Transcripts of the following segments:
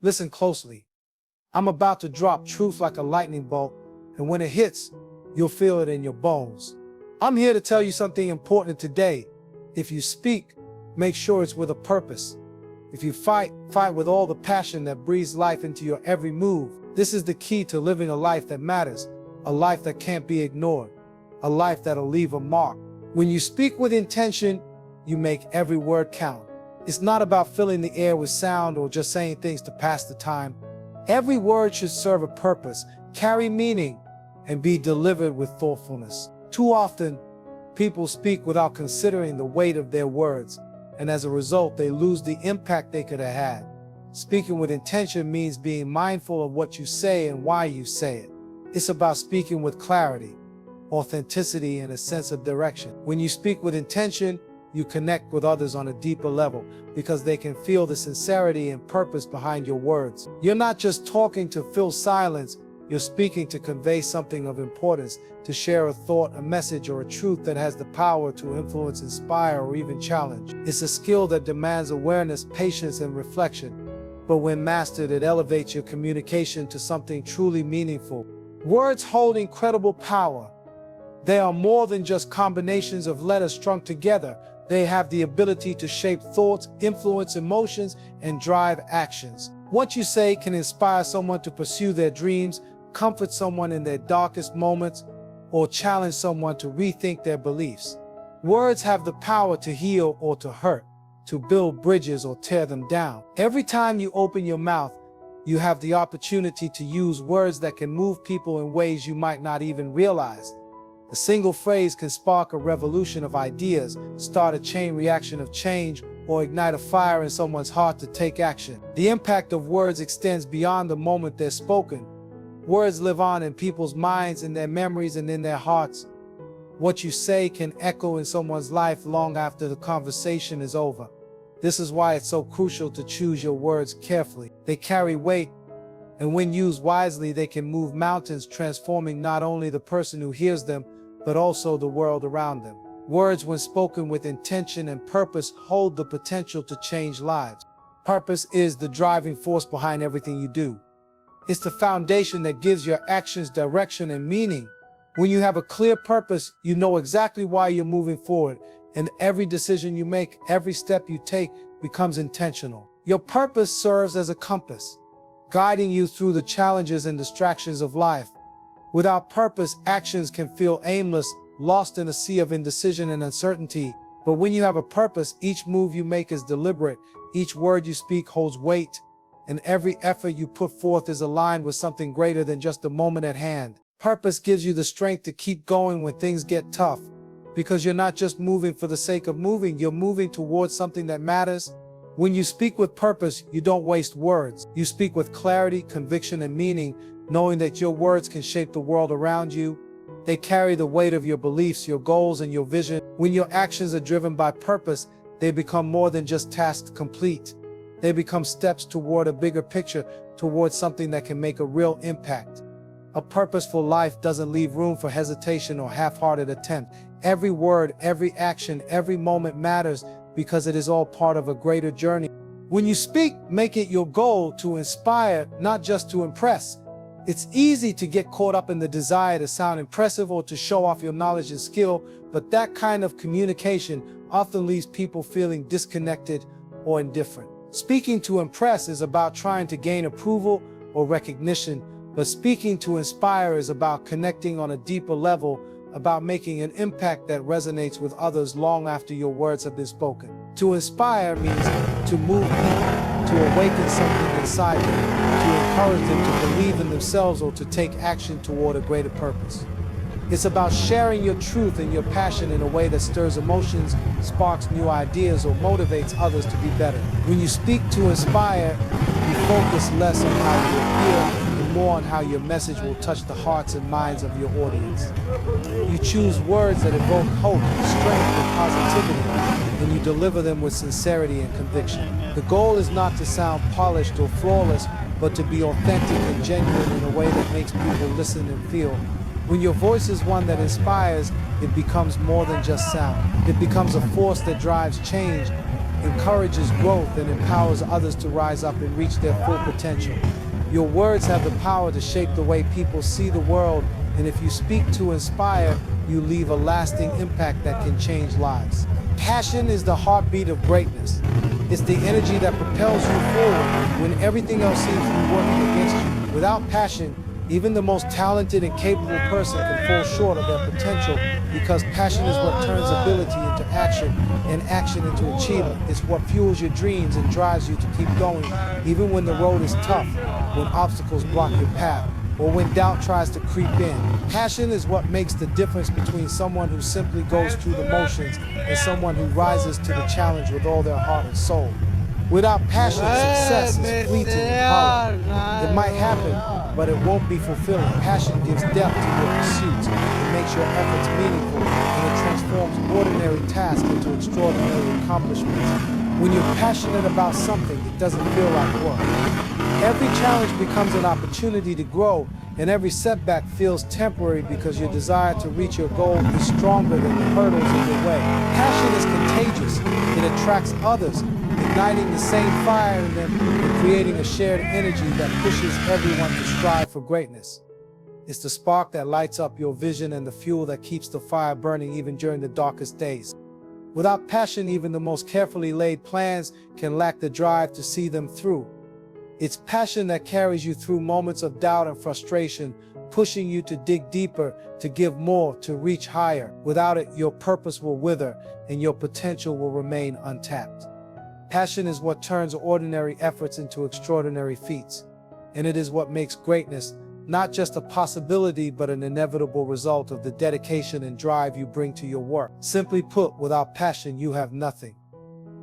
Listen closely. I'm about to drop truth like a lightning bolt, and when it hits, you'll feel it in your bones. I'm here to tell you something important today. If you speak, make sure it's with a purpose. If you fight with all the passion that breathes life into your every move. This is the key to living a life that matters, a life that can't be ignored, a life that'll leave a mark. When you speak with intention, you make every word count. It's not about filling the air with sound or just saying things to pass the time. Every word should serve a purpose, carry meaning, and be delivered with thoughtfulness. Too often, people speak without considering the weight of their words, and as a result, they lose the impact they could have had. Speaking with intention means being mindful of what you say and why you say it. It's about speaking with clarity, authenticity, and a sense of direction. When you speak with intention, you connect with others on a deeper level because they can feel the sincerity and purpose behind your words. You're not just talking to fill silence, you're speaking to convey something of importance, to share a thought, a message, or a truth that has the power to influence, inspire, or even challenge. It's a skill that demands awareness, patience, and reflection. But when mastered, it elevates your communication to something truly meaningful. Words hold incredible power. They are more than just combinations of letters strung together. They have the ability to shape thoughts, influence emotions, and drive actions. What you say can inspire someone to pursue their dreams, comfort someone in their darkest moments, or challenge someone to rethink their beliefs. Words have the power to heal or to hurt, to build bridges or tear them down. Every time you open your mouth, you have the opportunity to use words that can move people in ways you might not even realize. A single phrase can spark a revolution of ideas, start a chain reaction of change, or ignite a fire in someone's heart to take action. The impact of words extends beyond the moment they're spoken. Words live on in people's minds, in their memories, and in their hearts. What you say can echo in someone's life long after the conversation is over. This is why it's so crucial to choose your words carefully. They carry weight, and when used wisely, they can move mountains, transforming not only the person who hears them, but also the world around them. Words, when spoken with intention and purpose, hold the potential to change lives. Purpose is the driving force behind everything you do. It's the foundation that gives your actions direction and meaning. When you have a clear purpose, you know exactly why you're moving forward, and every decision you make, every step you take, becomes intentional. Your purpose serves as a compass, guiding you through the challenges and distractions of life. Without purpose, actions can feel aimless, lost in a sea of indecision and uncertainty. But when you have a purpose, each move you make is deliberate, each word you speak holds weight, and every effort you put forth is aligned with something greater than just the moment at hand. Purpose gives you the strength to keep going when things get tough, because you're not just moving for the sake of moving, you're moving towards something that matters. When you speak with purpose, you don't waste words. You speak with clarity, conviction, and meaning, knowing that your words can shape the world around you. They carry the weight of your beliefs, your goals, and your vision. When your actions are driven by purpose, they become more than just tasks complete. They become steps toward a bigger picture, towards something that can make a real impact. A purposeful life doesn't leave room for hesitation or half-hearted attempt. Every word, every action, every moment matters because it is all part of a greater journey. When you speak, make it your goal to inspire, not just to impress. It's easy to get caught up in the desire to sound impressive or to show off your knowledge and skill, but that kind of communication often leaves people feeling disconnected or indifferent. Speaking to impress is about trying to gain approval or recognition, but speaking to inspire is about connecting on a deeper level, about making an impact that resonates with others long after your words have been spoken. To inspire means to move people, to awaken something inside them, to encourage them to believe in themselves or to take action toward a greater purpose. It's about sharing your truth and your passion in a way that stirs emotions, sparks new ideas, or motivates others to be better. When you speak to inspire, you focus less on how you appear and more on how your message will touch the hearts and minds of your audience. You choose words that evoke hope, strength, and positivity, and you deliver them with sincerity and conviction. The goal is not to sound polished or flawless, but to be authentic and genuine in a way that makes people listen and feel. When your voice is one that inspires, it becomes more than just sound. It becomes a force that drives change, encourages growth, and empowers others to rise up and reach their full potential. Your words have the power to shape the way people see the world, and if you speak to inspire, you leave a lasting impact that can change lives. Passion is the heartbeat of greatness. It's the energy that propels you forward when everything else seems to be working against you. Without passion, even the most talented and capable person can fall short of their potential, because passion is what turns ability into action and action into achievement. It's what fuels your dreams and drives you to keep going, even when the road is tough, when obstacles block your path, or when doubt tries to creep in. Passion is what makes the difference between someone who simply goes through the motions and someone who rises to the challenge with all their heart and soul. Without passion, success is fleeting and hollow. It might happen, but it won't be fulfilling. Passion gives depth to your pursuits. It makes your efforts meaningful, and it transforms ordinary tasks into extraordinary accomplishments. When you're passionate about something, it doesn't feel like work. Every challenge becomes an opportunity to grow, and every setback feels temporary because your desire to reach your goal is stronger than the hurdles in your way. Passion is contagious. It attracts others, igniting the same fire in them and creating a shared energy that pushes everyone to strive for greatness. It's the spark that lights up your vision and the fuel that keeps the fire burning even during the darkest days. Without passion, even the most carefully laid plans can lack the drive to see them through. It's passion that carries you through moments of doubt and frustration, pushing you to dig deeper, to give more, to reach higher. Without it, your purpose will wither and your potential will remain untapped. Passion is what turns ordinary efforts into extraordinary feats, and it is what makes greatness not just a possibility but an inevitable result of the dedication and drive you bring to your work. Simply put, without passion, you have nothing.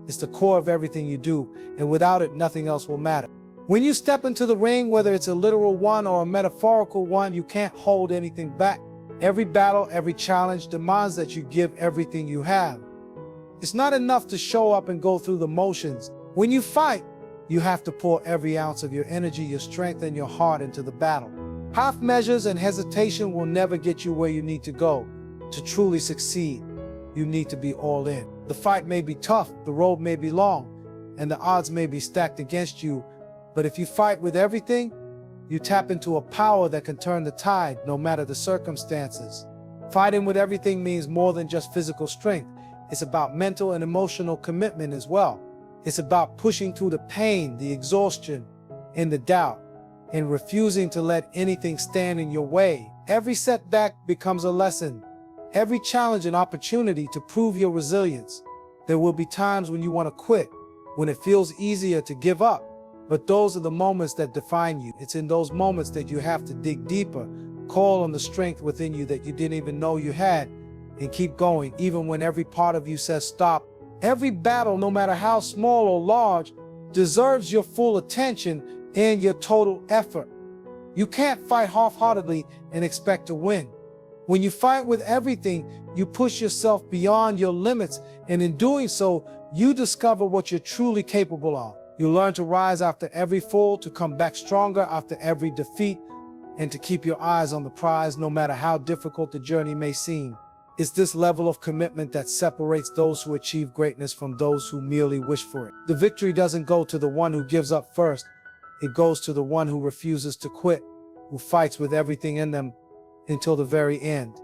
It's the core of everything you do, and without it, nothing else will matter. When you step into the ring, whether it's a literal one or a metaphorical one, you can't hold anything back. Every battle, every challenge demands that you give everything you have. It's not enough to show up and go through the motions. When you fight, you have to pour every ounce of your energy, your strength, and your heart into the battle. Half measures and hesitation will never get you where you need to go. To truly succeed, you need to be all in. The fight may be tough, the road may be long, and the odds may be stacked against you, but if you fight with everything, you tap into a power that can turn the tide no matter the circumstances. Fighting with everything means more than just physical strength. It's about mental and emotional commitment as well. It's about pushing through the pain, the exhaustion, and the doubt, and refusing to let anything stand in your way. Every setback becomes a lesson, every challenge an opportunity to prove your resilience. There will be times when you want to quit, when it feels easier to give up, but those are the moments that define you. It's in those moments that you have to dig deeper, call on the strength within you that you didn't even know you had, and keep going even when every part of you says stop. Every battle, no matter how small or large, deserves your full attention and your total effort. You can't fight half-heartedly and expect to win. When you fight with everything, you push yourself beyond your limits, and in doing so, you discover what you're truly capable of. You learn to rise after every fall, to come back stronger after every defeat, and to keep your eyes on the prize no matter how difficult the journey may seem. It's this level of commitment that separates those who achieve greatness from those who merely wish for it. The victory doesn't go to the one who gives up first. It goes to the one who refuses to quit, who fights with everything in them until the very end.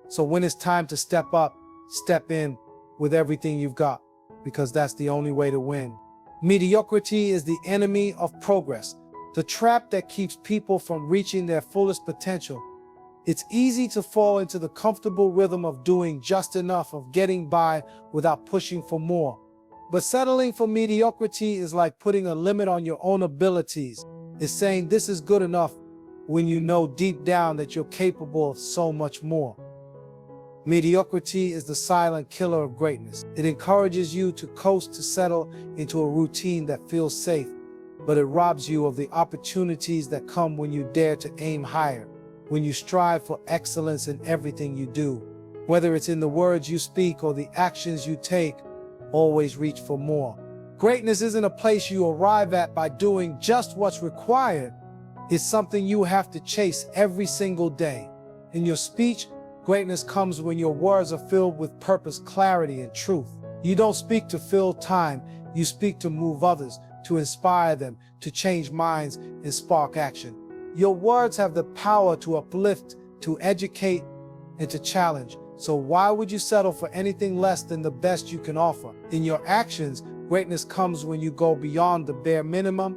So when it's time to step up, step in with everything you've got, because that's the only way to win. Mediocrity is the enemy of progress, the trap that keeps people from reaching their fullest potential. It's easy to fall into the comfortable rhythm of doing just enough, of getting by without pushing for more. But settling for mediocrity is like putting a limit on your own abilities. It's saying this is good enough when you know deep down that you're capable of so much more. Mediocrity is the silent killer of greatness. It encourages you to coast, to settle into a routine that feels safe, but it robs you of the opportunities that come when you dare to aim higher, when you strive for excellence in everything you do. Whether it's in the words you speak or the actions you take, always reach for more. Greatness isn't a place you arrive at by doing just what's required. It's something you have to chase every single day. In your speech, greatness comes when your words are filled with purpose, clarity, and truth. You don't speak to fill time, you speak to move others, to inspire them, to change minds and spark action. Your words have the power to uplift, to educate, and to challenge. So why would you settle for anything less than the best you can offer? In your actions, greatness comes when you go beyond the bare minimum,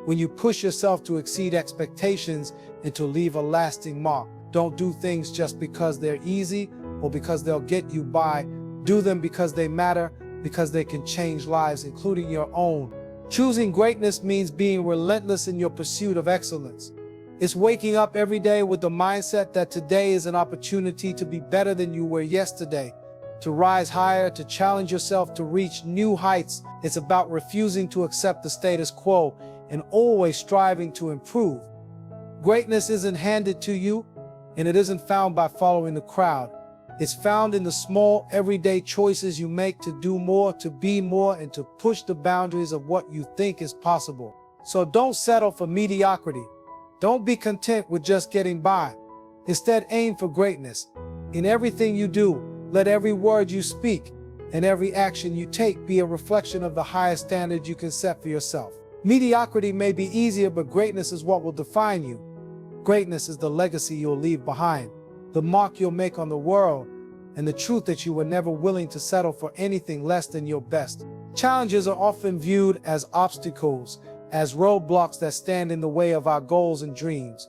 when you push yourself to exceed expectations and to leave a lasting mark. Don't do things just because they're easy or because they'll get you by. Do them because they matter, because they can change lives, including your own. Choosing greatness means being relentless in your pursuit of excellence. It's waking up every day with the mindset that today is an opportunity to be better than you were yesterday, to rise higher, to challenge yourself to reach new heights. It's about refusing to accept the status quo and always striving to improve. Greatness isn't handed to you, and it isn't found by following the crowd. It's found in the small, everyday choices you make to do more, to be more, and to push the boundaries of what you think is possible. So don't settle for mediocrity. Don't be content with just getting by. Instead, aim for greatness. In everything you do, let every word you speak and every action you take be a reflection of the highest standard you can set for yourself. Mediocrity may be easier, but greatness is what will define you. Greatness is the legacy you'll leave behind, the mark you'll make on the world, and the truth that you were never willing to settle for anything less than your best. Challenges are often viewed as obstacles, as roadblocks that stand in the way of our goals and dreams.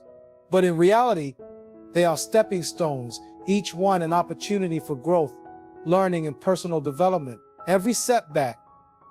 But in reality, they are stepping stones, each one an opportunity for growth, learning, and personal development. Every setback,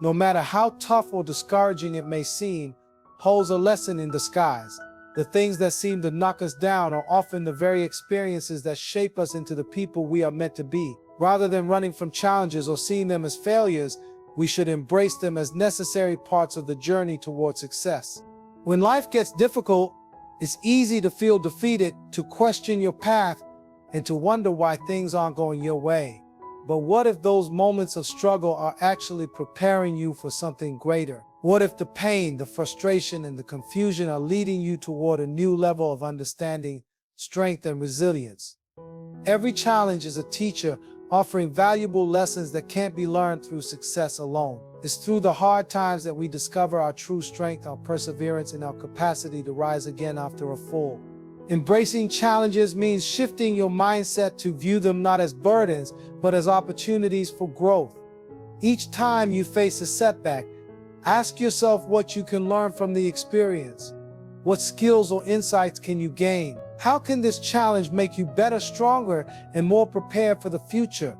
no matter how tough or discouraging it may seem, holds a lesson in disguise. The things that seem to knock us down are often the very experiences that shape us into the people we are meant to be. Rather than running from challenges or seeing them as failures, we should embrace them as necessary parts of the journey toward success. When life gets difficult, it's easy to feel defeated, to question your path, and to wonder why things aren't going your way. But what if those moments of struggle are actually preparing you for something greater? What if the pain, the frustration, and the confusion are leading you toward a new level of understanding, strength, and resilience? Every challenge is a teacher, offering valuable lessons that can't be learned through success alone. It's through the hard times that we discover our true strength, our perseverance, and our capacity to rise again after a fall. Embracing challenges means shifting your mindset to view them not as burdens, but as opportunities for growth. Each time you face a setback, ask yourself what you can learn from the experience. What skills or insights can you gain? How can this challenge make you better, stronger, and more prepared for the future?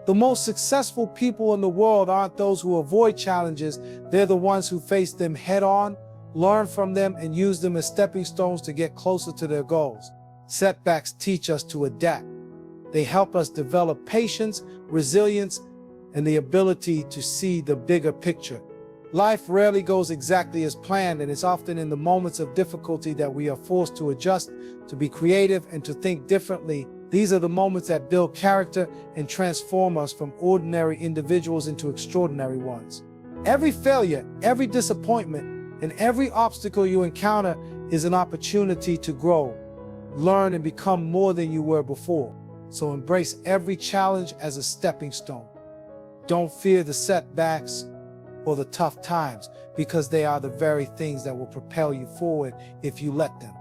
The most successful people in the world aren't those who avoid challenges. They're the ones who face them head-on, learn from them, and use them as stepping stones to get closer to their goals. Setbacks teach us to adapt. They help us develop patience, resilience, and the ability to see the bigger picture. Life rarely goes exactly as planned, and it's often in the moments of difficulty that we are forced to adjust, to be creative, and to think differently. These are the moments that build character and transform us from ordinary individuals into extraordinary ones. Every failure, every disappointment, and every obstacle you encounter is an opportunity to grow, learn, and become more than you were before. So embrace every challenge as a stepping stone. Don't fear the setbacks or the tough times, because they are the very things that will propel you forward if you let them.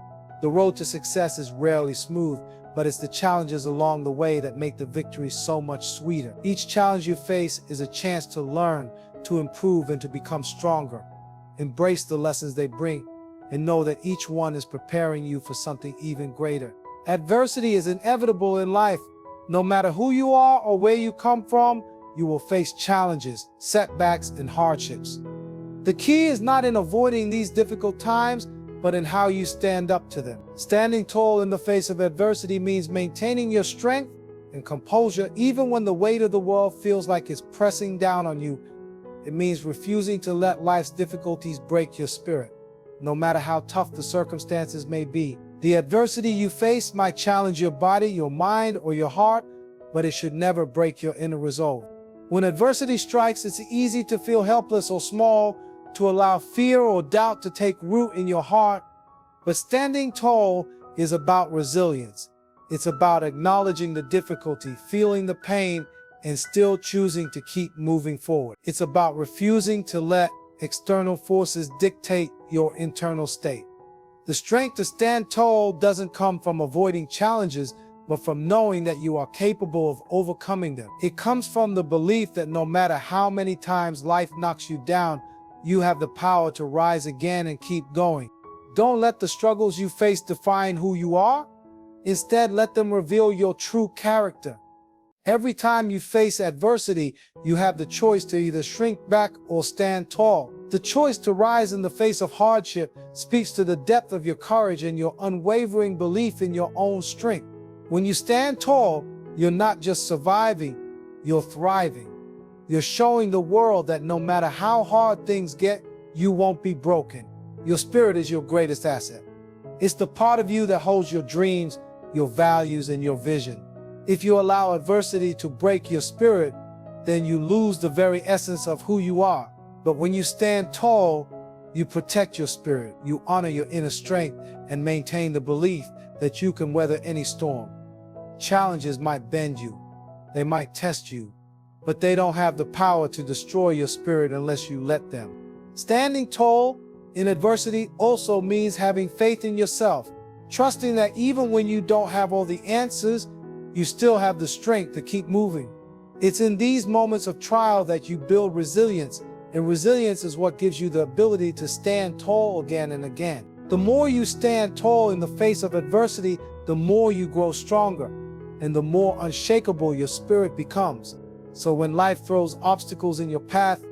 The road to success is rarely smooth, but it's the challenges along the way that make the victory so much sweeter. Each challenge you face is a chance to learn, to improve, and to become stronger. Embrace the lessons they bring, and know that each one is preparing you for something even greater. Adversity is inevitable in life. No matter who you are or where you come from, you will face challenges, setbacks, and hardships. The key is not in avoiding these difficult times, but in how you stand up to them. Standing tall in the face of adversity means maintaining your strength and composure even when the weight of the world feels like it's pressing down on you. It means refusing to let life's difficulties break your spirit. No matter how tough the circumstances may be, the adversity you face might challenge your body, your mind, or your heart, but it should never break your inner resolve. When adversity strikes, it's easy to feel helpless or small, to allow fear or doubt to take root in your heart. But standing tall is about resilience. It's about acknowledging the difficulty, feeling the pain, and still choosing to keep moving forward. It's about refusing to let external forces dictate your internal state. The strength to stand tall doesn't come from avoiding challenges, but from knowing that you are capable of overcoming them. It comes from the belief that no matter how many times life knocks you down, you have the power to rise again and keep going. Don't let the struggles you face define who you are. Instead, let them reveal your true character. Every time you face adversity, you have the choice to either shrink back or stand tall. The choice to rise in the face of hardship speaks to the depth of your courage and your unwavering belief in your own strength. When you stand tall, you're not just surviving, you're thriving. You're showing the world that no matter how hard things get, you won't be broken. Your spirit is your greatest asset. It's the part of you that holds your dreams, your values, and your vision. If you allow adversity to break your spirit, then you lose the very essence of who you are. But when you stand tall, you protect your spirit, you honor your inner strength, and maintain the belief that you can weather any storm. Challenges might bend you, they might test you, but they don't have the power to destroy your spirit unless you let them. Standing tall in adversity also means having faith in yourself, trusting that even when you don't have all the answers, you still have the strength to keep moving. It's in these moments of trial that you build resilience, and resilience is what gives you the ability to stand tall again and again. The more you stand tall in the face of adversity, the more you grow stronger, and the more unshakable your spirit becomes. So when life throws obstacles in your path,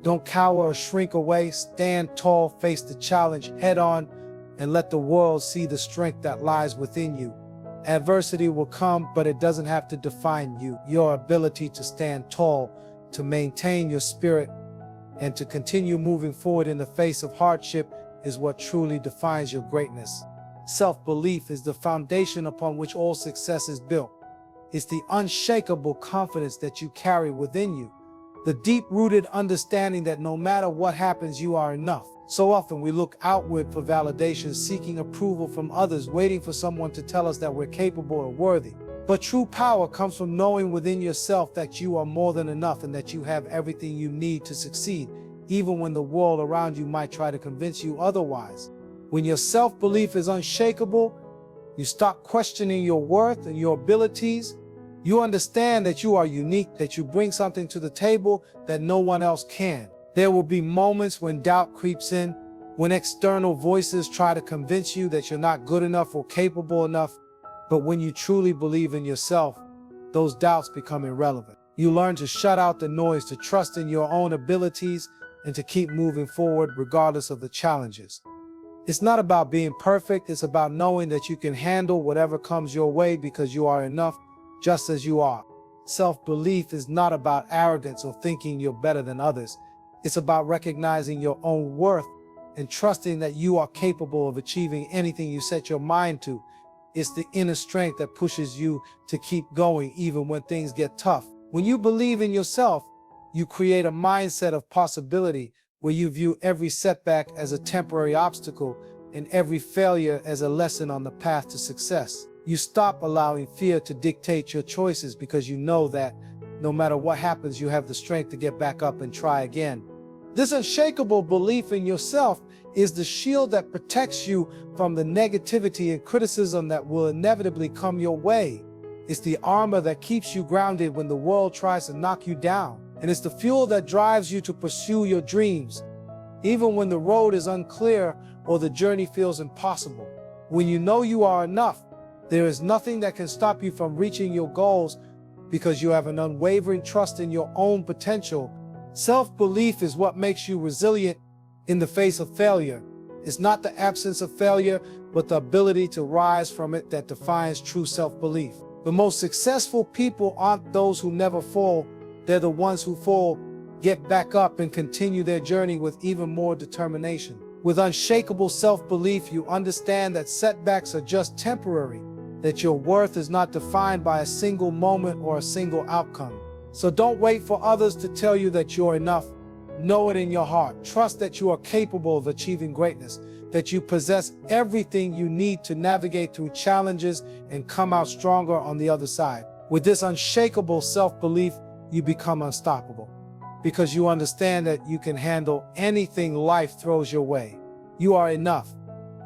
don't cower or shrink away. Stand tall, face the challenge head on, and let the world see the strength that lies within you. Adversity will come, but it doesn't have to define you. Your ability to stand tall, to maintain your spirit, and to continue moving forward in the face of hardship is what truly defines your greatness. Self-belief is the foundation upon which all success is built. It's the unshakable confidence that you carry within you, the deep-rooted understanding that no matter what happens, you are enough. So often we look outward for validation, seeking approval from others, waiting for someone to tell us that we're capable or worthy. But true power comes from knowing within yourself that you are more than enough and that you have everything you need to succeed, even when the world around you might try to convince you otherwise. When your self-belief is unshakable, you stop questioning your worth and your abilities. You understand that you are unique, that you bring something to the table that no one else can. There will be moments when doubt creeps in, when external voices try to convince you that you're not good enough or capable enough. But when you truly believe in yourself, those doubts become irrelevant. You learn to shut out the noise, to trust in your own abilities, and to keep moving forward regardless of the challenges. It's not about being perfect, it's about knowing that you can handle whatever comes your way because you are enough just as you are. Self-belief is not about arrogance or thinking you're better than others. It's about recognizing your own worth and trusting that you are capable of achieving anything you set your mind to. It's the inner strength that pushes you to keep going even when things get tough. When you believe in yourself, you create a mindset of possibility where you view every setback as a temporary obstacle and every failure as a lesson on the path to success. You stop allowing fear to dictate your choices because you know that no matter what happens, you have the strength to get back up and try again. This unshakable belief in yourself is the shield that protects you from the negativity and criticism that will inevitably come your way. It's the armor that keeps you grounded when the world tries to knock you down. And it's the fuel that drives you to pursue your dreams, even when the road is unclear or the journey feels impossible. When you know you are enough, there is nothing that can stop you from reaching your goals because you have an unwavering trust in your own potential. Self-belief is what makes you resilient in the face of failure. It's not the absence of failure, but the ability to rise from it that defines true self-belief. The most successful people aren't those who never fall. They're the ones who fall, get back up, and continue their journey with even more determination. With unshakable self-belief, you understand that setbacks are just temporary, that your worth is not defined by a single moment or a single outcome. So don't wait for others to tell you that you're enough. Know it in your heart. Trust that you are capable of achieving greatness, that you possess everything you need to navigate through challenges and come out stronger on the other side. With this unshakable self-belief, you become unstoppable. Because you understand that you can handle anything life throws your way. You are enough,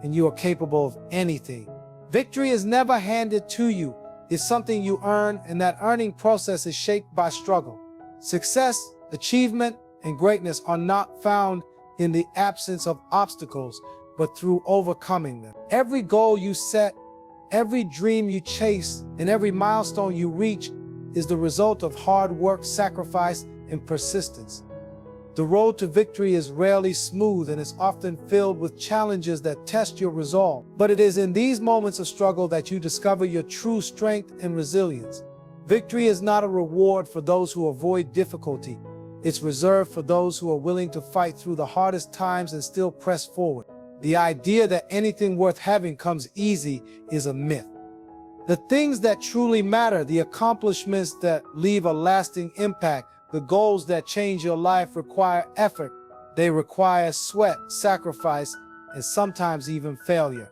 and you are capable of anything. Victory is never handed to you. It's something you earn, and that earning process is shaped by struggle. Success, achievement, and greatness are not found in the absence of obstacles, but through overcoming them. Every goal you set, every dream you chase, and every milestone you reach is the result of hard work, sacrifice, and persistence. The road to victory is rarely smooth and is often filled with challenges that test your resolve. But it is in these moments of struggle that you discover your true strength and resilience. Victory is not a reward for those who avoid difficulty. It's reserved for those who are willing to fight through the hardest times and still press forward. The idea that anything worth having comes easy is a myth. The things that truly matter, the accomplishments that leave a lasting impact, the goals that change your life require effort. They require sweat, sacrifice, and sometimes even failure.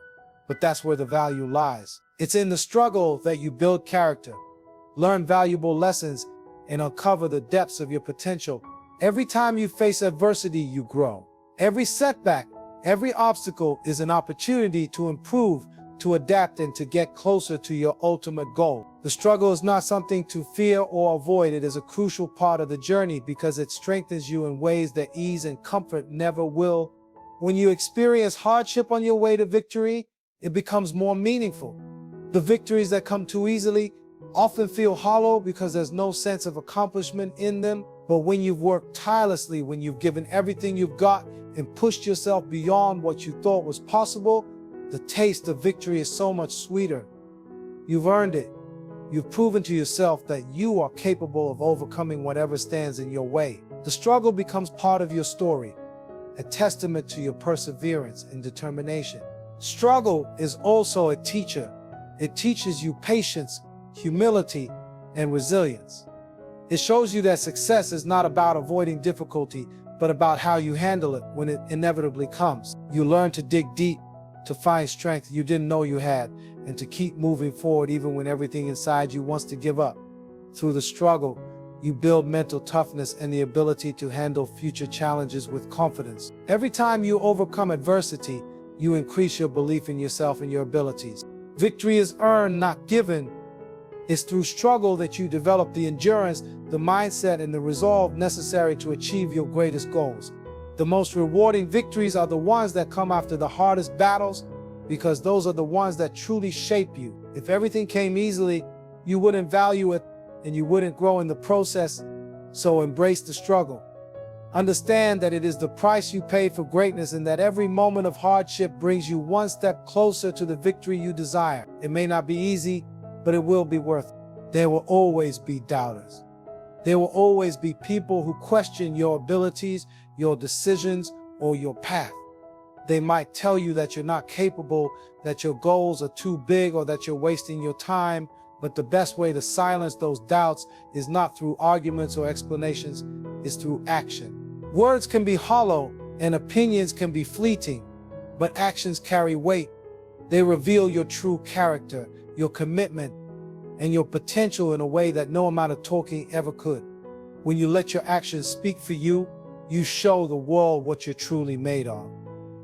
But that's where the value lies. It's in the struggle that you build character, learn valuable lessons, and uncover the depths of your potential. Every time you face adversity, you grow. Every setback, every obstacle is an opportunity to improve, to adapt, and to get closer to your ultimate goal. The struggle is not something to fear or avoid. It is a crucial part of the journey because it strengthens you in ways that ease and comfort never will. When you experience hardship on your way to victory, it becomes more meaningful. The victories that come too easily often feel hollow because there's no sense of accomplishment in them. But when you've worked tirelessly, when you've given everything you've got and pushed yourself beyond what you thought was possible, the taste of victory is so much sweeter. You've earned it. You've proven to yourself that you are capable of overcoming whatever stands in your way. The struggle becomes part of your story, a testament to your perseverance and determination. Struggle is also a teacher. It teaches you patience, humility, and resilience. It shows you that success is not about avoiding difficulty, but about how you handle it when it inevitably comes. You learn to dig deep, to find strength you didn't know you had, and to keep moving forward even when everything inside you wants to give up. Through the struggle, you build mental toughness and the ability to handle future challenges with confidence. Every time you overcome adversity, you increase your belief in yourself and your abilities. Victory is earned, not given. It's through struggle that you develop the endurance, the mindset, and the resolve necessary to achieve your greatest goals. The most rewarding victories are the ones that come after the hardest battles, because those are the ones that truly shape you. If everything came easily, you wouldn't value it and you wouldn't grow in the process. So embrace the struggle. Understand that it is the price you pay for greatness and that every moment of hardship brings you one step closer to the victory you desire. It may not be easy, but it will be worth it. There will always be doubters. There will always be people who question your abilities, your decisions, or your path. They might tell you that you're not capable, that your goals are too big, or that you're wasting your time. But the best way to silence those doubts is not through arguments or explanations, it's through action. Words can be hollow and opinions can be fleeting, but actions carry weight. They reveal your true character, your commitment, and your potential in a way that no amount of talking ever could. When you let your actions speak for you, you show the world what you're truly made of.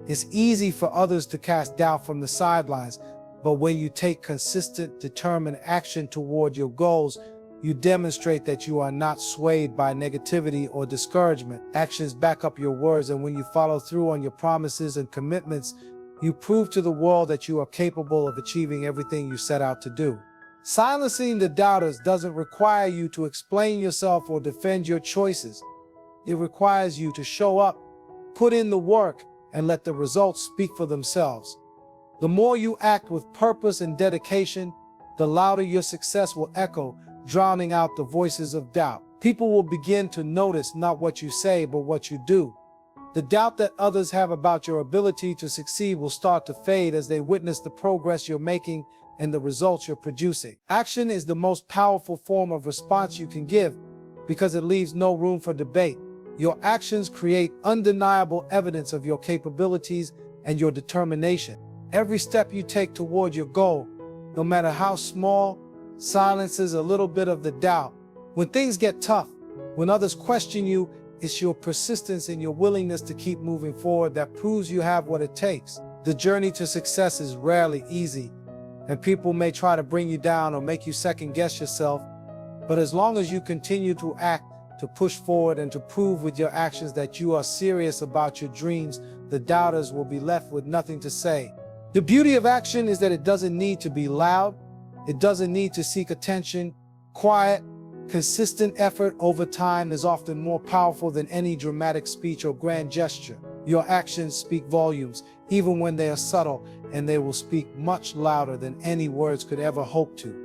It's easy for others to cast doubt from the sidelines, but when you take consistent, determined action toward your goals, you demonstrate that you are not swayed by negativity or discouragement. Actions back up your words, and when you follow through on your promises and commitments, you prove to the world that you are capable of achieving everything you set out to do. Silencing the doubters doesn't require you to explain yourself or defend your choices. It requires you to show up, put in the work, and let the results speak for themselves. The more you act with purpose and dedication, the louder your success will echo, drowning out the voices of doubt. People will begin to notice not what you say, but what you do. The doubt that others have about your ability to succeed will start to fade as they witness the progress you're making and the results you're producing. Action is the most powerful form of response you can give because it leaves no room for debate. Your actions create undeniable evidence of your capabilities and your determination. Every step you take toward your goal, no matter how small, silences a little bit of the doubt. When things get tough, When others question you, it's your persistence and your willingness to keep moving forward that proves you have what it takes. The journey to success is rarely easy, and people may try to bring you down or make you second guess yourself. But as long as you continue to act, to push forward, and to prove with your actions that you are serious about your dreams, the doubters will be left with nothing to say. The beauty of action is that it doesn't need to be loud. It doesn't need to seek attention. Quiet, consistent effort over time is often more powerful than any dramatic speech or grand gesture. Your actions speak volumes, even when they are subtle, and they will speak much louder than any words could ever hope to.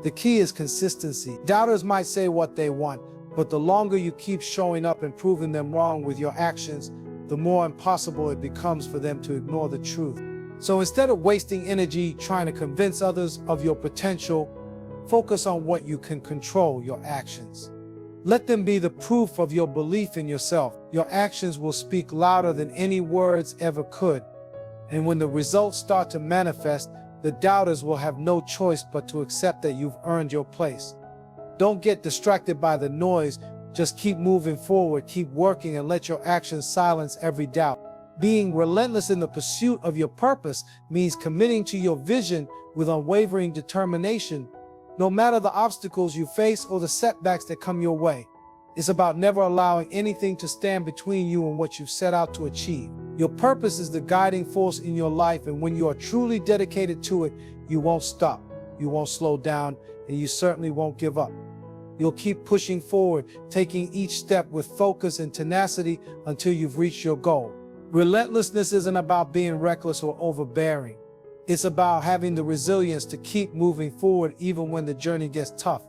The key is consistency. Doubters might say what they want, but the longer you keep showing up and proving them wrong with your actions, the more impossible it becomes for them to ignore the truth. So instead of wasting energy trying to convince others of your potential, focus on what you can control, your actions. Let them be the proof of your belief in yourself. Your actions will speak louder than any words ever could. And when the results start to manifest, the doubters will have no choice but to accept that you've earned your place. Don't get distracted by the noise. Just keep moving forward, keep working, and let your actions silence every doubt. Being relentless in the pursuit of your purpose means committing to your vision with unwavering determination, no matter the obstacles you face or the setbacks that come your way. It's about never allowing anything to stand between you and what you've set out to achieve. Your purpose is the guiding force in your life, and when you are truly dedicated to it, you won't stop, you won't slow down, and you certainly won't give up. You'll keep pushing forward, taking each step with focus and tenacity until you've reached your goal. Relentlessness isn't about being reckless or overbearing. It's about having the resilience to keep moving forward even when the journey gets tough.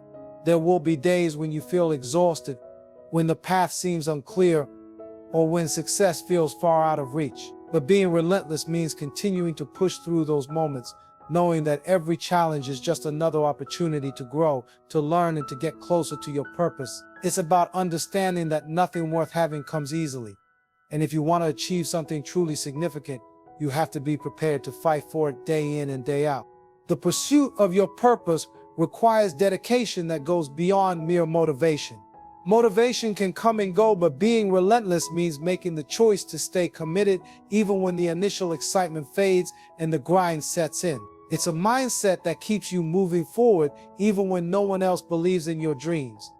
There will be days when you feel exhausted, when the path seems unclear, or when success feels far out of reach. But being relentless means continuing to push through those moments, knowing that every challenge is just another opportunity to grow, to learn, and to get closer to your purpose. It's about understanding that nothing worth having comes easily. And if you want to achieve something truly significant, you have to be prepared to fight for it day in and day out. The pursuit of your purpose requires dedication that goes beyond mere motivation. Motivation can come and go, but being relentless means making the choice to stay committed even when the initial excitement fades and the grind sets in. It's a mindset that keeps you moving forward even when no one else believes in your dreams.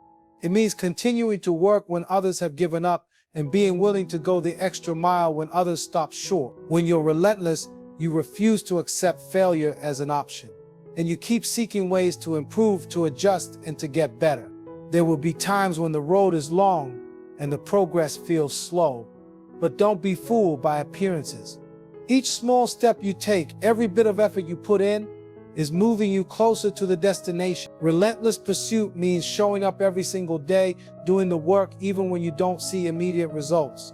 It means continuing to work when others have given up and being willing to go the extra mile when others stop short. When you're relentless, you refuse to accept failure as an option, and you keep seeking ways to improve, to adjust, and to get better. There will be times when the road is long and the progress feels slow, but don't be fooled by appearances. Each small step you take, every bit of effort you put in, is moving you closer to the destination. Relentless pursuit means showing up every single day, doing the work even when you don't see immediate results.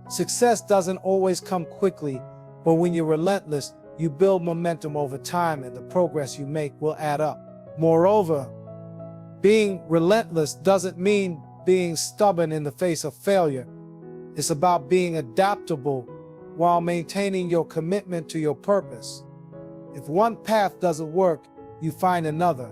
Success doesn't always come quickly, but when you're relentless, you build momentum over time, and the progress you make will add up. Moreover, being relentless doesn't mean being stubborn in the face of failure. It's about being adaptable while maintaining your commitment to your purpose. If one path doesn't work, you find another.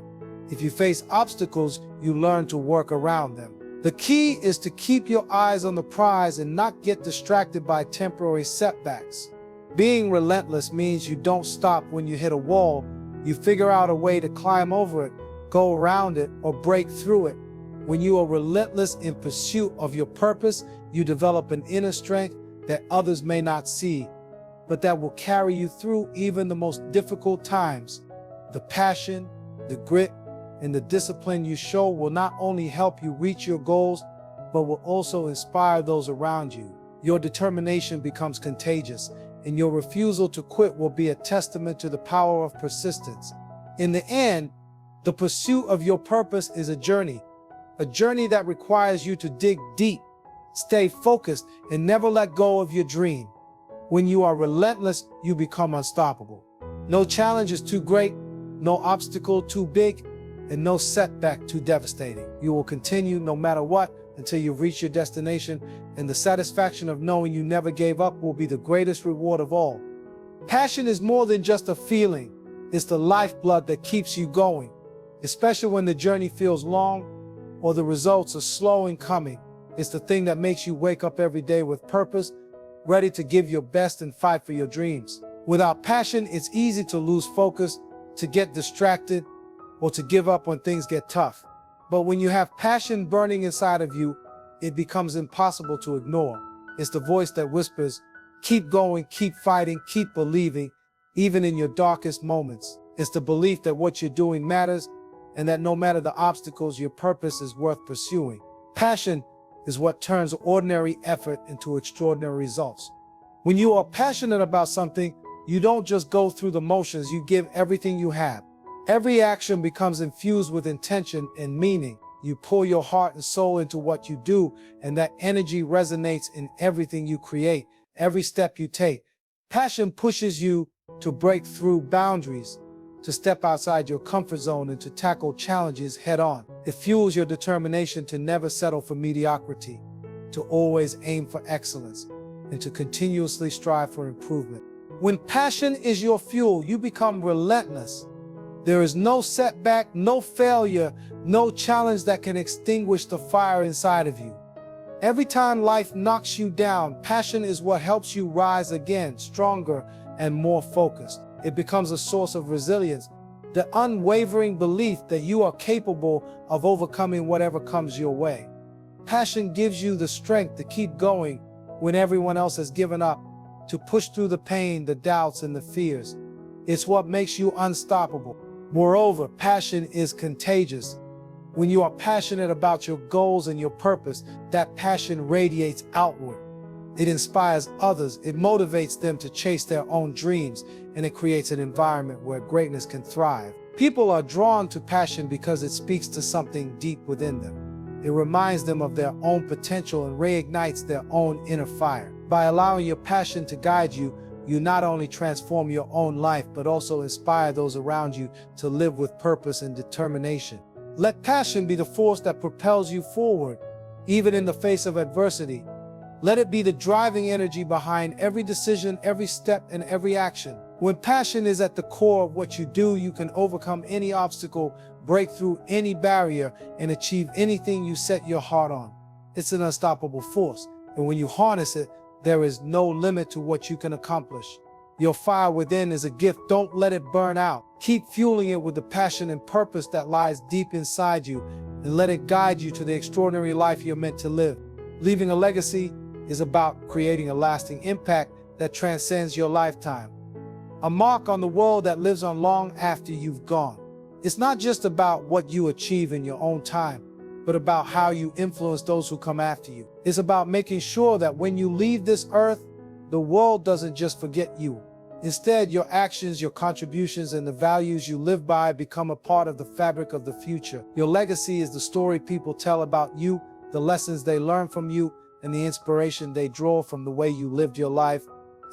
If you face obstacles, you learn to work around them. The key is to keep your eyes on the prize and not get distracted by temporary setbacks. Being relentless means you don't stop when you hit a wall. You figure out a way to climb over it, go around it, or break through it. When you are relentless in pursuit of your purpose, you develop an inner strength that others may not see, but that will carry you through even the most difficult times. The passion, the grit, and the discipline you show will not only help you reach your goals, but will also inspire those around you. Your determination becomes contagious, and your refusal to quit will be a testament to the power of persistence. In the end, the pursuit of your purpose is a journey that requires you to dig deep, stay focused, and never let go of your dream. When you are relentless, you become unstoppable. No challenge is too great, no obstacle too big, and no setback too devastating. You will continue no matter what until you reach your destination, and the satisfaction of knowing you never gave up will be the greatest reward of all. Passion is more than just a feeling. It's the lifeblood that keeps you going, especially when the journey feels long. or the results are slow in coming. It's the thing that makes you wake up every day with purpose, ready to give your best and fight for your dreams. Without passion, it's easy to lose focus, to get distracted, or to give up when things get tough. But when you have passion burning inside of you, it becomes impossible to ignore. It's the voice that whispers, keep going, keep fighting, keep believing, even in your darkest moments. It's the belief that what you're doing matters, and that no matter the obstacles, your purpose is worth pursuing. Passion is what turns ordinary effort into extraordinary results. When you are passionate about something, you don't just go through the motions, you give everything you have. Every action becomes infused with intention and meaning. You pour your heart and soul into what you do, and that energy resonates in everything you create, every step you take. Passion pushes you to break through boundaries, to step outside your comfort zone and to tackle challenges head on. It fuels your determination to never settle for mediocrity, to always aim for excellence, and to continuously strive for improvement. When passion is your fuel, you become relentless. There is no setback, no failure, no challenge that can extinguish the fire inside of you. Every time life knocks you down, passion is what helps you rise again, stronger and more focused. It becomes a source of resilience, the unwavering belief that you are capable of overcoming whatever comes your way. Passion gives you the strength to keep going when everyone else has given up, to push through the pain, the doubts, and the fears. It's what makes you unstoppable. Moreover, passion is contagious. When you are passionate about your goals and your purpose, that passion radiates outward. It inspires others, it motivates them to chase their own dreams, and it creates an environment where greatness can thrive. People are drawn to passion because it speaks to something deep within them. It reminds them of their own potential and reignites their own inner fire. By allowing your passion to guide you, you not only transform your own life, but also inspire those around you to live with purpose and determination. Let passion be the force that propels you forward, even in the face of adversity. Let it be the driving energy behind every decision, every step, and every action. When passion is at the core of what you do, you can overcome any obstacle, break through any barrier, and achieve anything you set your heart on. It's an unstoppable force, and when you harness it, there is no limit to what you can accomplish. Your fire within is a gift. Don't let it burn out. Keep fueling it with the passion and purpose that lies deep inside you, and let it guide you to the extraordinary life you're meant to live. Leaving a legacy is about creating a lasting impact that transcends your lifetime. A mark on the world that lives on long after you've gone. It's not just about what you achieve in your own time, but about how you influence those who come after you. It's about making sure that when you leave this earth, the world doesn't just forget you. Instead, your actions, your contributions, and the values you live by become a part of the fabric of the future. Your legacy is the story people tell about you, the lessons they learn from you, and the inspiration they draw from the way you lived your life.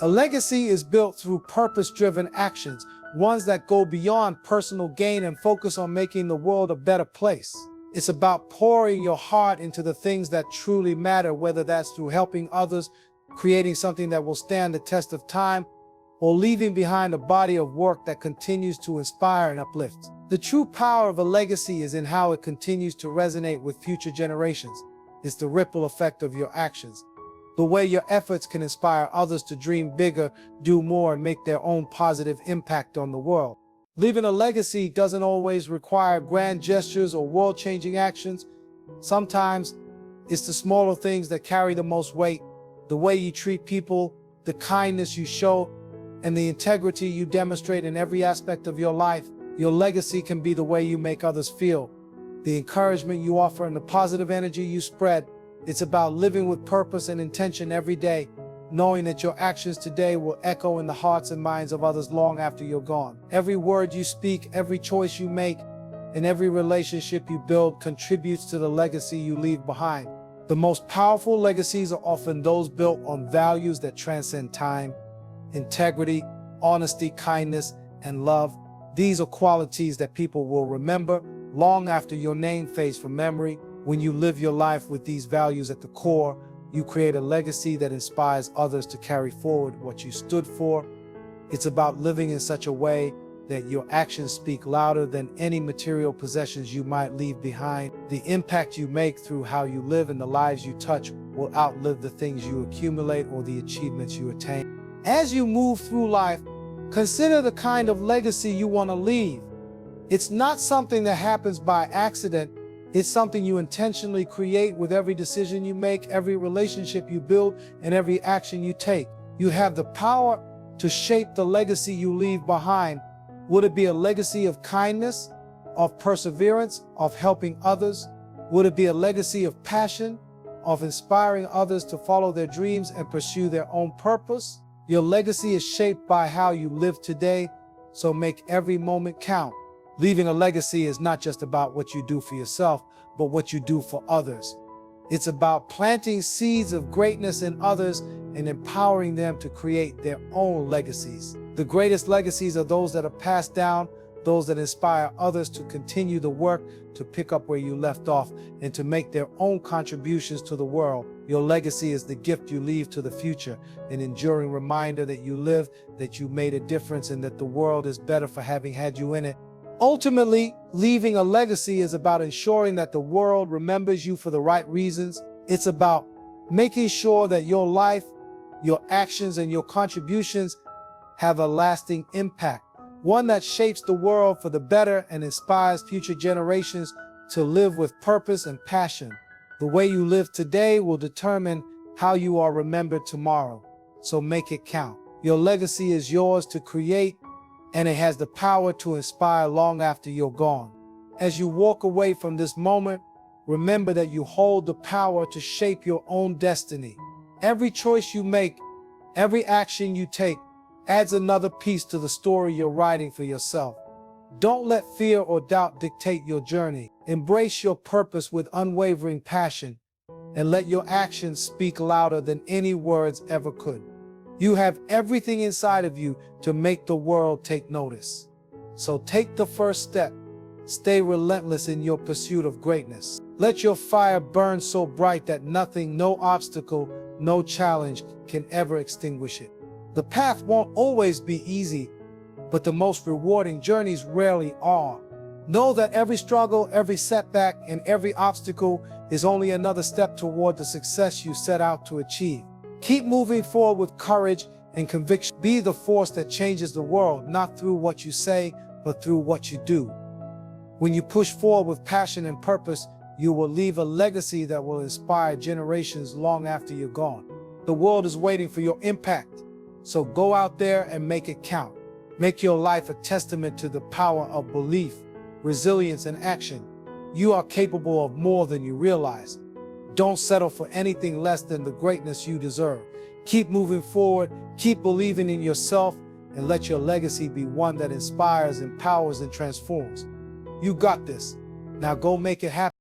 A legacy is built through purpose-driven actions, ones that go beyond personal gain and focus on making the world a better place. It's about pouring your heart into the things that truly matter, whether that's through helping others, creating something that will stand the test of time, or leaving behind a body of work that continues to inspire and uplift. The true power of a legacy is in how it continues to resonate with future generations. It's the ripple effect of your actions. The way your efforts can inspire others to dream bigger, do more, and make their own positive impact on the world. Leaving a legacy doesn't always require grand gestures or world-changing actions. Sometimes it's the smaller things that carry the most weight. The way you treat people, the kindness you show, and the integrity you demonstrate in every aspect of your life. Your legacy can be the way you make others feel, the encouragement you offer, and the positive energy you spread. It's about living with purpose and intention every day, knowing that your actions today will echo in the hearts and minds of others long after you're gone. Every word you speak, every choice you make, and every relationship you build contributes to the legacy you leave behind. The most powerful legacies are often those built on values that transcend time: integrity, honesty, kindness, and love. These are qualities that people will remember long after your name fades from memory. When you live your life with these values at the core, you create a legacy that inspires others to carry forward what you stood for. It's about living in such a way that your actions speak louder than any material possessions you might leave behind. The impact you make through how you live and the lives you touch will outlive the things you accumulate or the achievements you attain. As you move through life, consider the kind of legacy you want to leave. It's not something that happens by accident. It's something you intentionally create with every decision you make, every relationship you build, and every action you take. You have the power to shape the legacy you leave behind. Would it be a legacy of kindness, of perseverance, of helping others? Would it be a legacy of passion, of inspiring others to follow their dreams and pursue their own purpose? Your legacy is shaped by how you live today, so make every moment count. Leaving a legacy is not just about what you do for yourself, but what you do for others. It's about planting seeds of greatness in others and empowering them to create their own legacies. The greatest legacies are those that are passed down, those that inspire others to continue the work, to pick up where you left off, and to make their own contributions to the world. Your legacy is the gift you leave to the future, an enduring reminder that you live, that you made a difference, and that the world is better for having had you in it. Ultimately, leaving a legacy is about ensuring that the world remembers you for the right reasons. It's about making sure that your life, your actions, and your contributions have a lasting impact, one that shapes the world for the better and inspires future generations to live with purpose and passion. The way you live today will determine how you are remembered tomorrow, so make it count. Your legacy is yours to create, and it has the power to inspire long after you're gone. As you walk away from this moment, remember that you hold the power to shape your own destiny. Every choice you make, every action you take, adds another piece to the story you're writing for yourself. Don't let fear or doubt dictate your journey. Embrace your purpose with unwavering passion, and let your actions speak louder than any words ever could. You have everything inside of you to make the world take notice. So take the first step. Stay relentless in your pursuit of greatness. Let your fire burn so bright that nothing, no obstacle, no challenge can ever extinguish it. The path won't always be easy, but the most rewarding journeys rarely are. Know that every struggle, every setback, and every obstacle is only another step toward the success you set out to achieve. Keep moving forward with courage and conviction. Be the force that changes the world, not through what you say, but through what you do. When you push forward with passion and purpose, you will leave a legacy that will inspire generations long after you're gone. The world is waiting for your impact, so go out there and make it count. Make your life a testament to the power of belief, resilience, and action. You are capable of more than you realize. Don't settle for anything less than the greatness you deserve. Keep moving forward, keep believing in yourself, and let your legacy be one that inspires, empowers, and transforms. You got this. Now go make it happen.